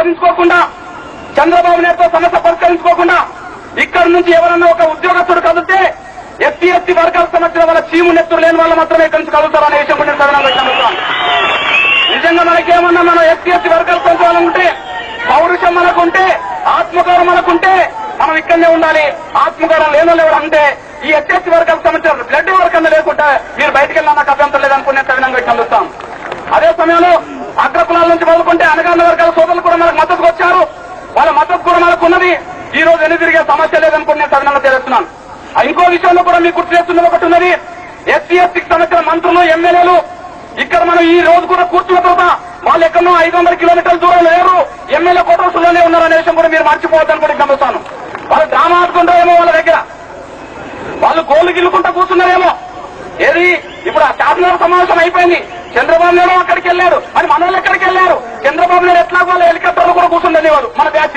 సాధించుకోకుండా, చంద్రబాబు నాయుడుతో సమస్య పరిష్కరించుకోకుండా ఇక్కడి నుంచి ఎవరన్నా ఒక ఉద్యోగస్తుడు కదిలితే ఎస్సీ ఎస్టీ వర్గాలకు సంబంధించిన వాళ్ళ చీము నెత్తురు లేని వాళ్ళు మాత్రమే ఇక్కడి నుంచి కదులుతారు అనే విషయం కూడా చదవడం. నిజంగా మనకేమన్నా మనం ఎస్సీ ఎస్టీ వర్గాలు పెంచాలనుకుంటే, పౌరుషం మనకుంటే, ఆత్మగౌరవం మనకుంటే మనం ఇక్కడనే ఉండాలి. ఆత్మగౌరవం లేని వాళ్ళు ఎవరంటే ఈ ఎస్సీ ఎస్టీ వర్గాలకు సంబంధించిన బ్లడ్ వర్గంగా లేకుంటే మీరు బయటకు వెళ్ళినా నాకు అభ్యంతరం లేదనుకునే సవినంగా కలుస్తాం. అదే సమయంలో అగ్రకులాల నుంచి మొదలుకుంటే అనగారిన వర్గాల సోదరులు కూడా మనకు మద్దతుకు వచ్చారు. వాళ్ళ మద్దతు కూడా మనకు ఉన్నది. ఈ రోజు ఎన్ని తిరిగే సమస్య లేదనుకుని నేను సవినంగా తెలుస్తున్నాను. ఇంకో విషయంలో కూడా మీకు గుర్తు చేస్తున్నది ఒకటి ఉన్నది. ఎస్సీ ఎస్టీకి సంబంధించిన మంత్రులు, ఎమ్మెల్యేలు ఇక్కడ మనం ఈ రోజు కూడా కూర్చున్న తర్వాత వాళ్ళు ఎక్కడో 500 కిలోమీటర్ల దూరం లేరు, ఎమ్మెల్యే కోటర్స్లోనే ఉన్నారనే విషయం కూడా మీరు మర్చిపోవద్దని కూడా గమనిస్తాను. వాళ్ళు డ్రామా ఆడుకుంటారేమో, వాళ్ళ దగ్గర వాళ్ళు గోళ్లు గిల్లుకుంటూ కూర్చున్నారేమో. ఏది ఇప్పుడు ఆ శాసనసభ సమావేశం అయిపోయింది, చంద్రబాబు నాయుడు అక్కడికి వెళ్ళారు, మరి మన వాళ్ళు ఎక్కడికి వెళ్ళారు? చంద్రబాబు నాయుడు ఎట్లా వాళ్ళ హెలికాప్టర్లు కూడా కూర్చుండేవారు మన బ్యాచ్.